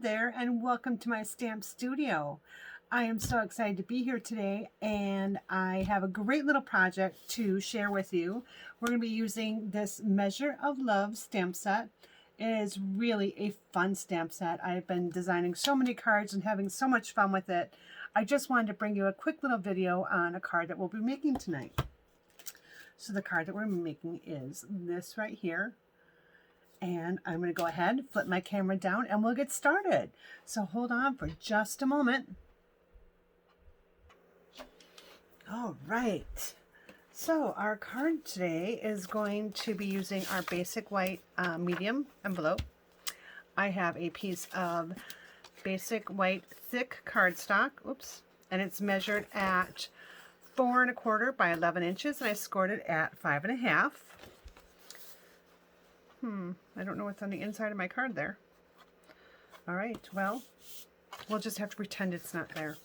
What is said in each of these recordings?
there, and welcome to my stamp studio. I am so excited to be here today, and I have a great little project to share with you. We're going to be using this Measure of Love stamp set. It is really a fun stamp set. I've been designing so many cards and having so much fun with it. I just wanted to bring you a quick little video on a card that we'll be making tonight. So the card that we're making is this right here. And I'm going to go ahead, flip my camera down, and we'll get started. So hold on for just a moment. All right. So our card today is going to be using our basic white medium envelope. I have a piece of basic white thick cardstock. Oops. And it's measured at 4 1/4 by 11 inches, and I scored it at 5 1/2. I don't know what's on the inside of my card there. All right, well, we'll just have to pretend it's not there.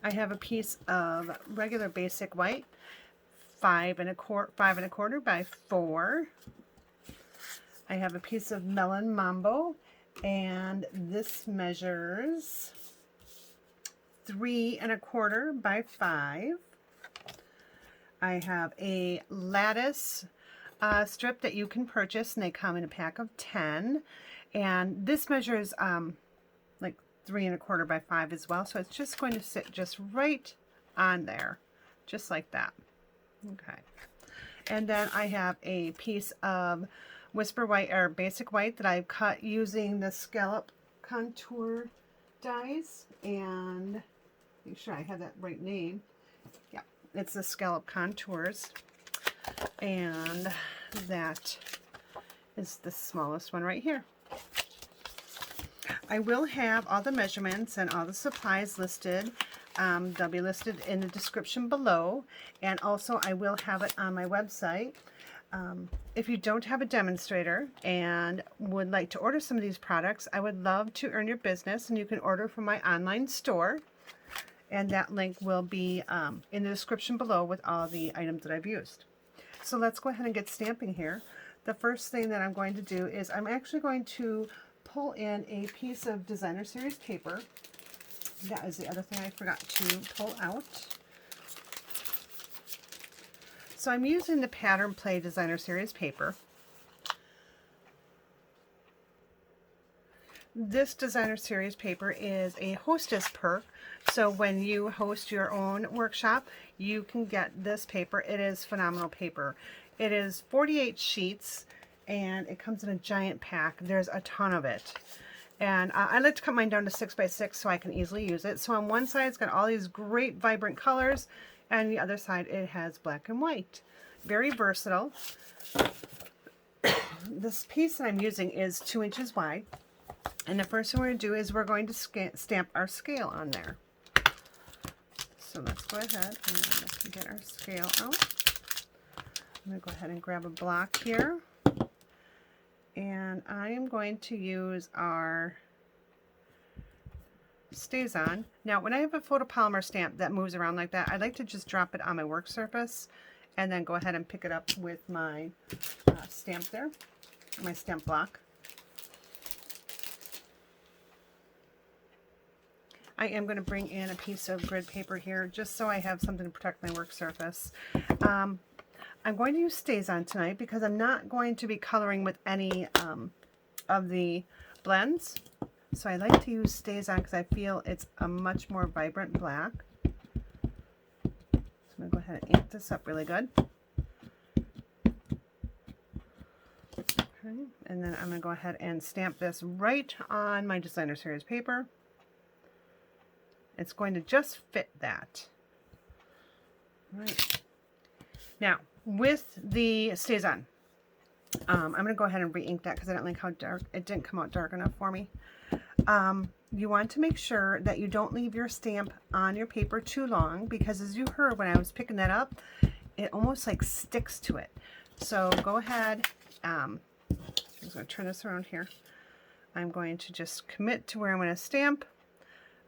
I have a piece of regular basic white, 5 1/4 by 4. I have a piece of Melon Mambo, and this measures 3 1/4 by 5. I have a lattice strip that you can purchase, and they come in a pack of 10, and this measures like 3 1/4 by 5 as well, so it's just going to sit just right on there, just like that. Okay, and then I have a piece of Whisper White or basic white that I've cut using the scallop contour dies, and make sure I have that right name. Yeah, it's the scallop contours. And that is the smallest one right here. I will have all the measurements and all the supplies listed. They'll be listed in the description below, and also I will have it on my website. If you don't have a demonstrator and would like to order some of these products, I would love to earn your business, and you can order from my online store, and that link will be in the description below with all the items that I've used. So let's go ahead and get stamping here. The first thing that I'm going to do is I'm actually going to pull in a piece of designer series paper. That is the other thing I forgot to pull out. So I'm using the Pattern Play designer series paper. This designer series paper is a hostess perk, so when you host your own workshop, you can get this paper. It is phenomenal paper. It is 48 sheets, and it comes in a giant pack. There's a ton of it, and I like to cut mine down to 6 by 6 so I can easily use it. So on one side it's got all these great vibrant colors, and the other side it has black and white. Very versatile. This piece that I'm using is 2 inches wide. And the first thing we're going to do is we're going to stamp our scale on there. So let's go ahead and get our scale out. I'm going to go ahead and grab a block here. And I am going to use our Stays On. Now, when I have a photopolymer stamp that moves around like that, I like to just drop it on my work surface and then go ahead and pick it up with my stamp there, my stamp block. I am going to bring in a piece of grid paper here just so I have something to protect my work surface. I'm going to use Stays On tonight because I'm not going to be coloring with any of the blends. So I like to use Stays On because I feel it's a much more vibrant black. So I'm going to go ahead and amp this up really good. Okay, and then I'm going to go ahead and stamp this right on my designer series paper. It's going to just fit that. All right. Now, with the Stays On, I'm going to go ahead and re-ink that because I don't like how dark, it didn't come out dark enough for me. You want to make sure that you don't leave your stamp on your paper too long, because as you heard when I was picking that up, it almost like sticks to it. So go ahead, I'm just going to turn this around here. I'm going to just commit to where I'm going to stamp.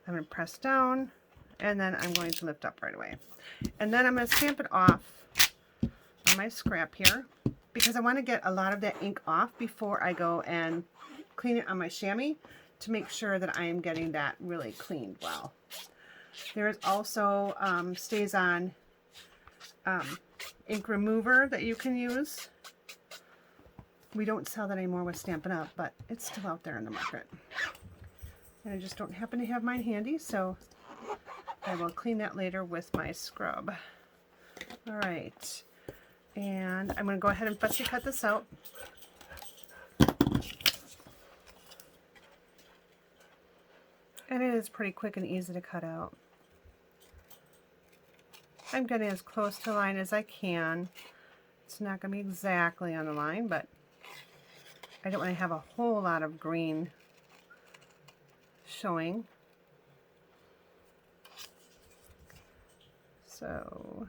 I'm going to press down, and then I'm going to lift up right away. And then I'm going to stamp it off on my scrap here because I want to get a lot of that ink off before I go and clean it on my chamois to make sure that I am getting that really cleaned well. There is also Stays On ink remover that you can use. We don't sell that anymore with Stampin' Up, but it's still out there in the market. And I just don't happen to have mine handy, so I will clean that later with my scrub. All right, and I'm going to go ahead and fussy cut this out. And it is pretty quick and easy to cut out. I'm getting as close to the line as I can. It's not going to be exactly on the line, but I don't want to have a whole lot of green showing. So,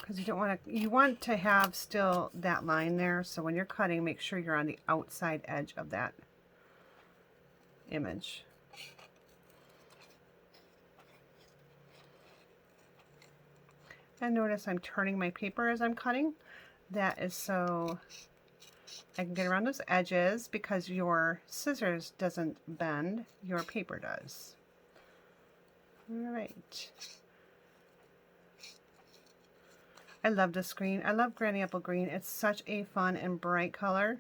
because you want to have still that line there, so when you're cutting, make sure you're on the outside edge of that image. And notice I'm turning my paper as I'm cutting. That is so I can get around those edges, because your scissors doesn't bend, your paper does. All right. I love this green. I love Granny Apple Green. It's such a fun and bright color.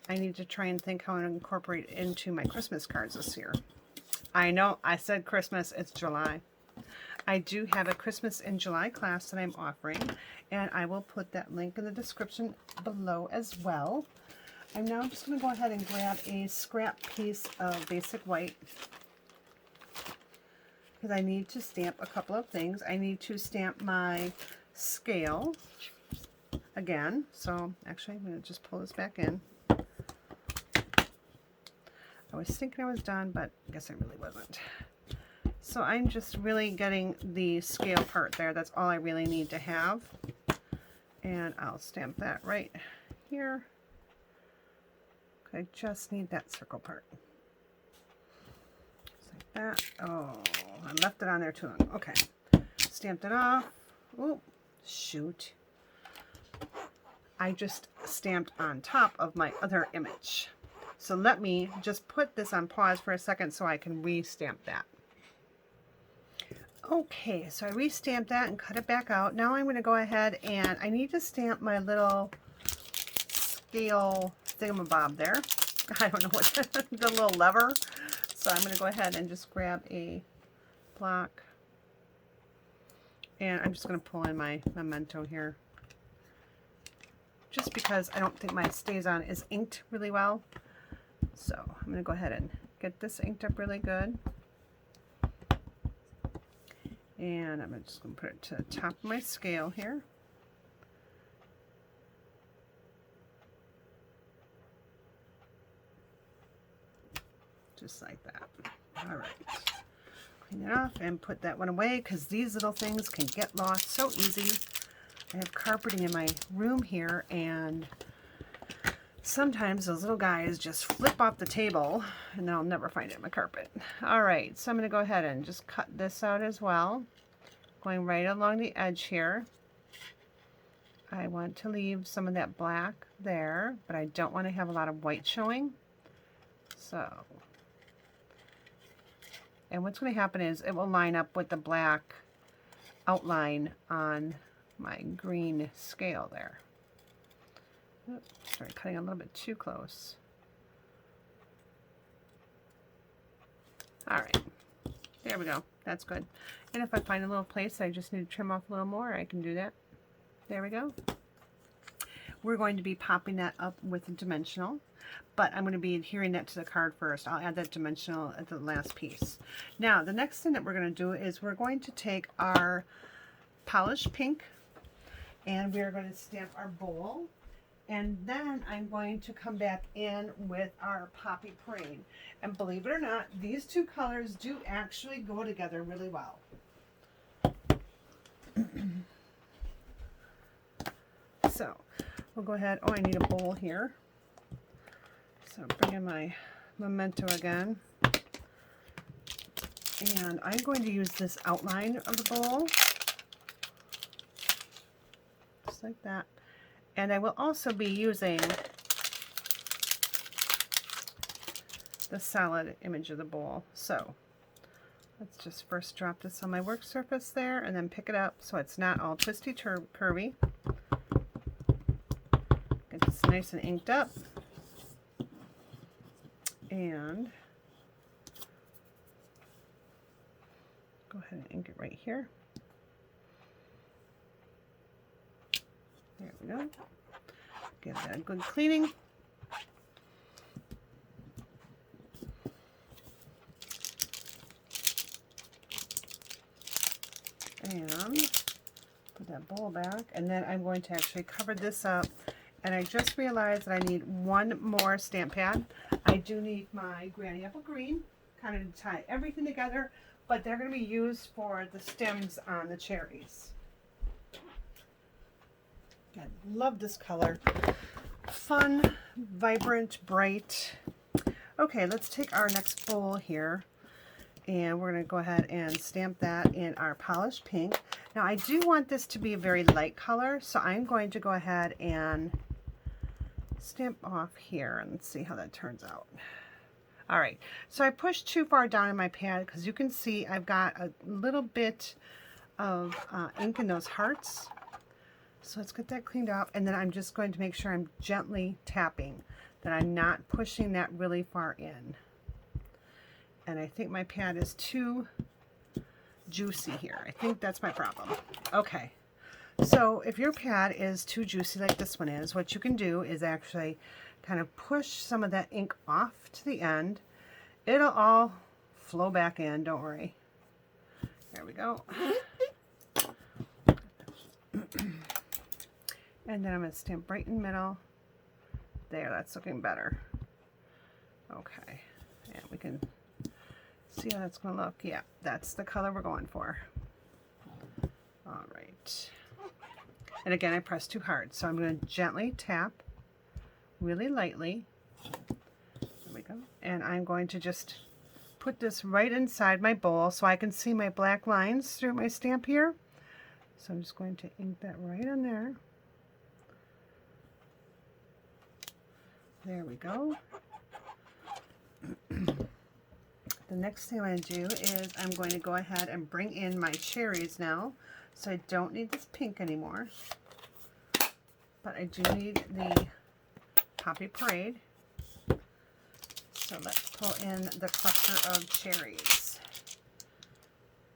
I need to try and think how I'm going to incorporate it into my Christmas cards this year. I know, I said Christmas, it's July. I do have a Christmas in July class that I'm offering, and I will put that link in the description below as well. I'm now just going to go ahead and grab a scrap piece of basic white, because I need to stamp a couple of things. I need to stamp my scale again, so actually I'm going to just pull this back in. I was thinking I was done, but I guess I really wasn't. So I'm just really getting the scale part there. That's all I really need to have. And I'll stamp that right here. I just need that circle part. Just like that. Oh, I left it on there too long. Okay. Stamped it off. Oh, shoot. I just stamped on top of my other image. So let me just put this on pause for a second so I can re-stamp that. Okay, so I re-stamped that and cut it back out. Now I'm going to go ahead and I need to stamp my little scale thingamabob there. I don't know what, the little lever. So I'm going to go ahead and just grab a block. And I'm just going to pull in my memento here. Just because I don't think my Stays On is inked really well. So I'm going to go ahead and get this inked up really good. And I'm just going to put it to the top of my scale here. Just like that. All right. Clean it off and put that one away, because these little things can get lost so easy. I have carpeting in my room here, and sometimes those little guys just flip off the table and I'll never find it in my carpet. All right, so I'm going to go ahead and just cut this out as well. Going right along the edge here. I want to leave some of that black there, but I don't want to have a lot of white showing. So, and what's going to happen is it will line up with the black outline on my green scale there. Oops, sorry, cutting a little bit too close. All right, there we go. That's good. And if I find a little place I just need to trim off a little more, I can do that. There we go. We're going to be popping that up with a dimensional, but I'm going to be adhering that to the card first. I'll add that dimensional at the last piece. Now, the next thing that we're going to do is we're going to take our polished pink and we're going to stamp our bowl. And then I'm going to come back in with our Poppy Parade. And believe it or not, these two colors do actually go together really well. So we'll go ahead. Oh, I need a bowl here. So bring in my memento again. And I'm going to use this outline of the bowl. Just like that. And I will also be using the solid image of the bowl. So let's just first drop this on my work surface there and then pick it up so it's not all twisty curvy. Get this nice and inked up. And go ahead and ink it right here. There we go. Give that a good cleaning. And put that bowl back. And then I'm going to actually cover this up. And I just realized that I need one more stamp pad. I do need my Granny Apple Green, kind of to tie everything together, but they're going to be used for the stems on the cherries. I love this color. Fun, vibrant, bright. Okay, let's take our next bowl here, and we're going to go ahead and stamp that in our polished pink. Now I do want this to be a very light color, so I'm going to go ahead and stamp off here and see how that turns out. All right, so I pushed too far down in my pad because you can see I've got a little bit of ink in those hearts. So let's get that cleaned up, and then I'm just going to make sure I'm gently tapping, that I'm not pushing that really far in. And I think my pad is too juicy here. I think that's my problem. Okay. So if your pad is too juicy like this one is, what you can do is actually kind of push some of that ink off to the end. It'll all flow back in, don't worry. There we go. And then I'm going to stamp right in the middle. There, that's looking better. Okay, and we can see how that's going to look. Yeah, that's the color we're going for. All right. And again, I pressed too hard, so I'm going to gently tap really lightly. There we go. And I'm going to just put this right inside my bowl so I can see my black lines through my stamp here. So I'm just going to ink that right in there. There we go. The next thing I'm going to do is I'm going to go ahead and bring in my cherries now. So I don't need this pink anymore. But I do need the Poppy Parade. So let's pull in the cluster of cherries.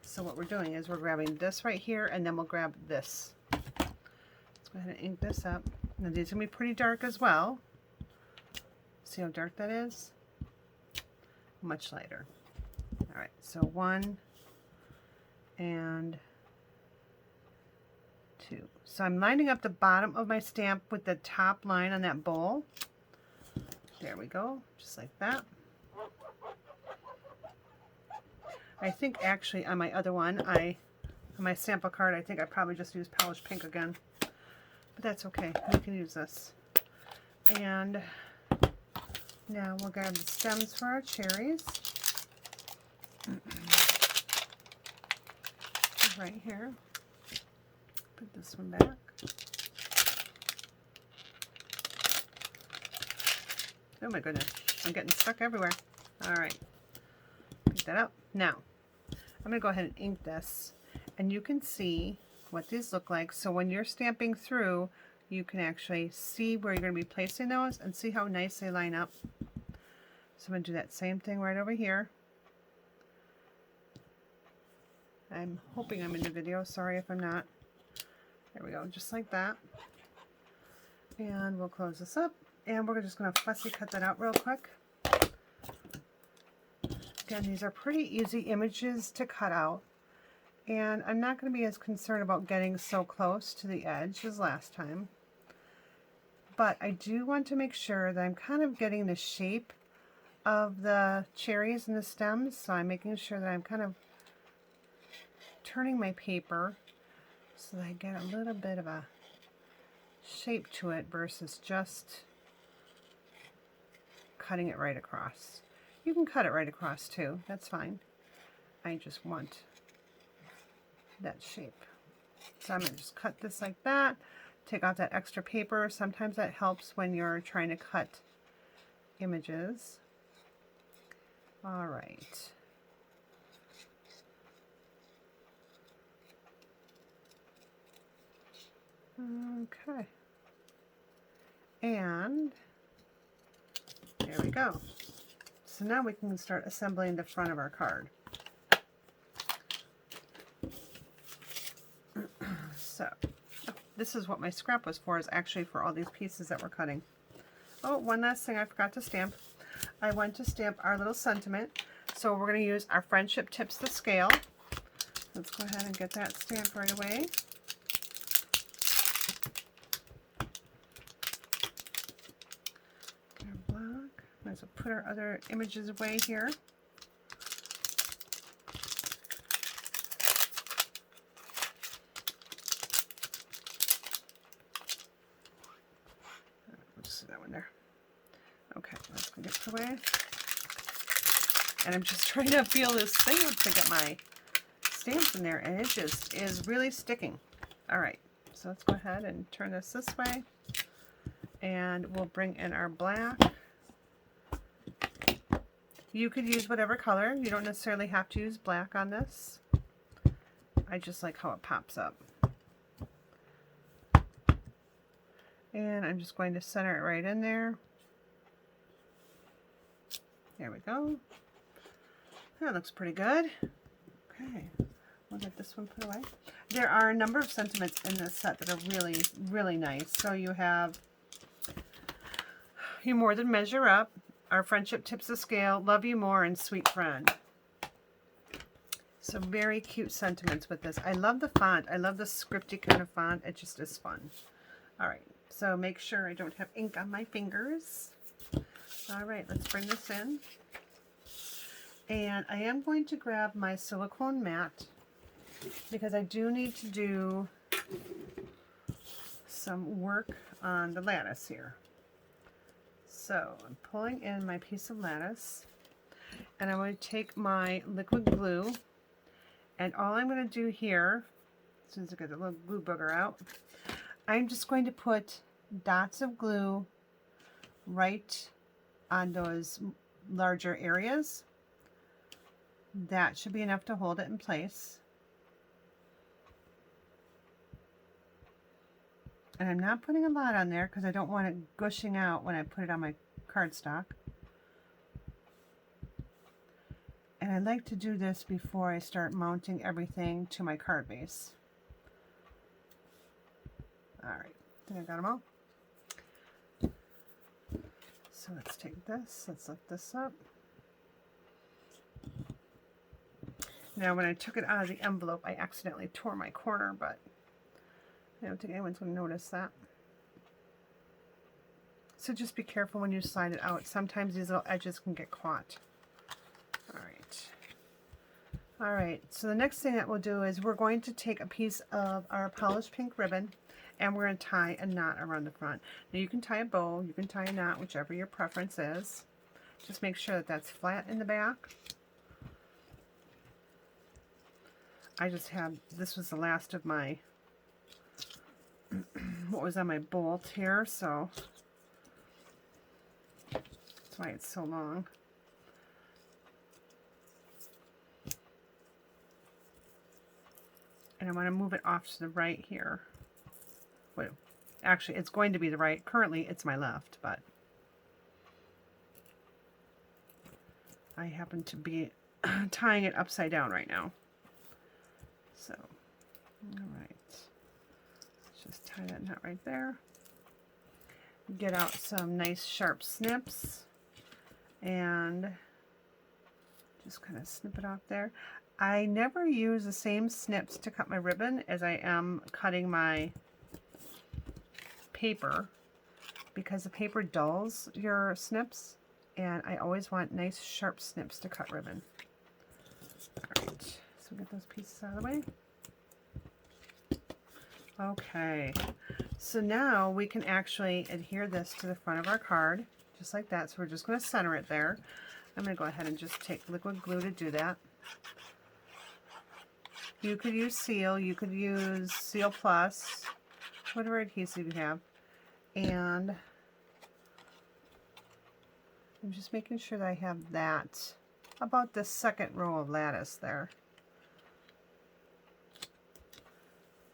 So what we're doing is we're grabbing this right here, and then we'll grab this. Let's go ahead and ink this up. Now these are going to be pretty dark as well. See how dark that is? Much lighter. All right, so 1 and 2. So I'm lining up the bottom of my stamp with the top line on that bowl. There we go, just like that. I think actually on my other one, on my sample card, I think I probably just used polished pink again. But that's okay, we can use this. And now we'll grab the stems for our cherries. Right here. Put this one back. Oh my goodness, I'm getting stuck everywhere. All right, pick that up. Now, I'm going to go ahead and ink this, and you can see what these look like. So when you're stamping through, you can actually see where you're going to be placing those and see how nice they line up. So I'm going to do that same thing right over here. I'm hoping I'm in the video. Sorry if I'm not. There we go, just like that. And we'll close this up. And we're just going to fussy cut that out real quick. Again, these are pretty easy images to cut out. And I'm not going to be as concerned about getting so close to the edge as last time. But I do want to make sure that I'm kind of getting the shape of the cherries and the stems. So I'm making sure that I'm kind of turning my paper so that I get a little bit of a shape to it versus just cutting it right across. You can cut it right across too, that's fine. I just want that shape. So I'm going to just cut this like that, take out that extra paper. Sometimes that helps when you're trying to cut images. All right. Okay. And there we go. So now we can start assembling the front of our card. So this is what my scrap was for, is actually for all these pieces that we're cutting. Oh, one last thing I forgot to stamp. I want to stamp our little sentiment. So we're going to use our Friendship Tips the scale. Let's go ahead and get that stamped right away. Get our block. Might as well put our other images away here. That one there. Okay, let's get it away. And I'm just trying to feel this thing to get my stamps in there, and it just is really sticking. All right, so let's go ahead and turn this way, and we'll bring in our black. You could use whatever color. You don't necessarily have to use black on this. I just like how it pops up. And I'm just going to center it right in there. There we go. That looks pretty good. Okay, we'll get this one put away. There are a number of sentiments in this set that are really, really nice. So you have You More Than Measure Up, Our Friendship Tips the Scale, Love You More, and Sweet Friend. So very cute sentiments with this. I love the font. I love the scripty kind of font. It just is fun. All right. So make sure I don't have ink on my fingers. All right, let's bring this in. And I am going to grab my silicone mat because I do need to do some work on the lattice here. So I'm pulling in my piece of lattice, and I'm going to take my liquid glue, and all I'm going to do here, as soon as I get the little glue booger out, I'm just going to put dots of glue right on those larger areas. That should be enough to hold it in place. And I'm not putting a lot on there because I don't want it gushing out when I put it on my cardstock. And I like to do this before I start mounting everything to my card base. All right, I think I got them all. So let's take this, let's lift this up. Now when I took it out of the envelope, I accidentally tore my corner, but I don't think anyone's going to notice that. So just be careful when you slide it out. Sometimes these little edges can get caught. All right. All right, so the next thing that we'll do is we're going to take a piece of our polished pink ribbon, and we're going to tie a knot around the front. Now you can tie a bow, you can tie a knot, whichever your preference is. Just make sure that that's flat in the back. I just had, this was the last of my, what was on my bolt here, so that's why it's so long. And I want to move it off to the right here. Wait, actually, it's going to be the right. Currently, it's my left, but I happen to be tying it upside down right now. So, all right. Let's just tie that knot right there. Get out some nice sharp snips and just kind of snip it off there. I never use the same snips to cut my ribbon as I am cutting my paper, because the paper dulls your snips, and I always want nice sharp snips to cut ribbon. All right, so get those pieces out of the way. Okay, so now we can actually adhere this to the front of our card, just like that. So we're just going to center it there. I'm going to go ahead and just take liquid glue to do that. You could use Seal, you could use Seal Plus, whatever adhesive you have. And I'm just making sure that I have that about the second row of lattice there.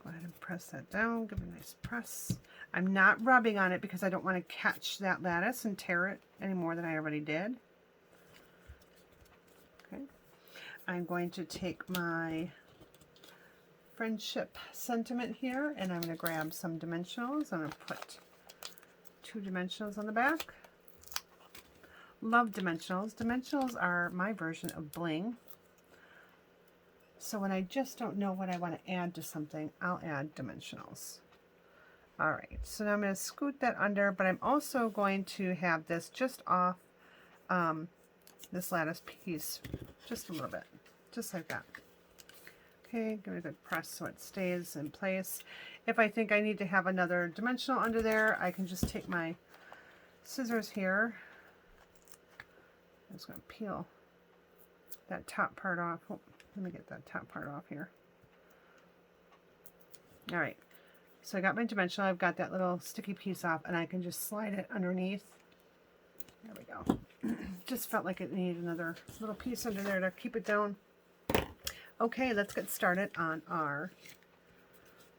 Go ahead and press that down, give it a nice press. I'm not rubbing on it because I don't want to catch that lattice and tear it any more than I already did. Okay, I'm going to take my friendship sentiment here and I'm going to grab some dimensionals. I'm going to put 2 dimensionals on the back. Love dimensionals. Dimensionals are my version of bling. So when I just don't know what I want to add to something, I'll add dimensionals. All right, so now I'm going to scoot that under, but I'm also going to have this just off this lattice piece, just a little bit, just like that. Okay, give it a good press so it stays in place. If I think I need to have another dimensional under there, I can just take my scissors here. I'm just going to peel that top part off. Oh, let me get that top part off here. All right. So I got my dimensional, I've got that little sticky piece off, and I can just slide it underneath. There we go. Just felt like it needed another little piece under there to keep it down. Okay, let's get started on our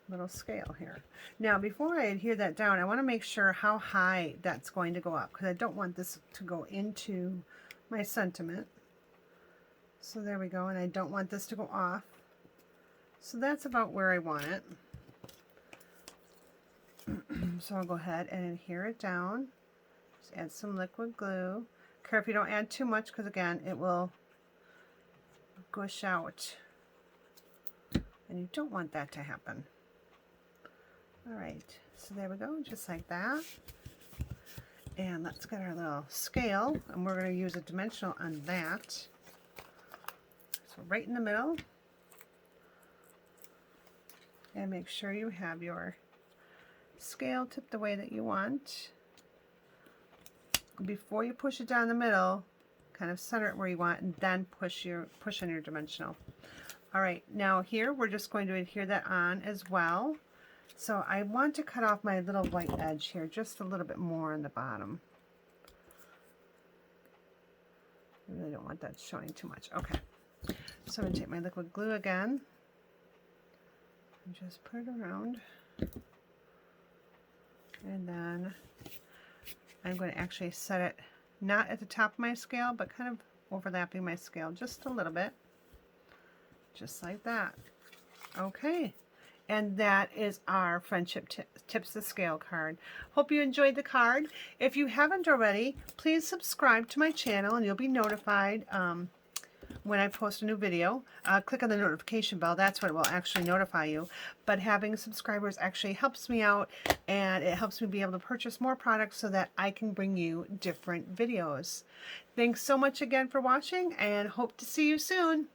little scale here. Now, before I adhere that down, I want to make sure how high that's going to go up, because I don't want this to go into my sentiment. So there we go, and I don't want this to go off. So that's about where I want it. So I'll go ahead and adhere it down. Just add some liquid glue. Care if you don't add too much, because again, it will gush out. And you don't want that to happen. All right, so there we go, just like that. And let's get our little scale, and we're going to use a dimensional on that. So right in the middle. And make sure you have your scale tipped the way that you want. Before you push it down the middle, kind of center it where you want, and then push on your dimensional. All right, now here we're just going to adhere that on as well. So I want to cut off my little white edge here just a little bit more on the bottom. I really don't want that showing too much. Okay, so I'm going to take my liquid glue again and just put it around. And then I'm going to actually set it not at the top of my scale, but kind of overlapping my scale just a little bit. Just like that. Okay. And that is our Friendship Tips the Scale card. Hope you enjoyed the card. If you haven't already, please subscribe to my channel and you'll be notified when I post a new video. Click on the notification bell. That's what will actually notify you. But having subscribers actually helps me out, and it helps me be able to purchase more products so that I can bring you different videos. Thanks so much again for watching, and hope to see you soon.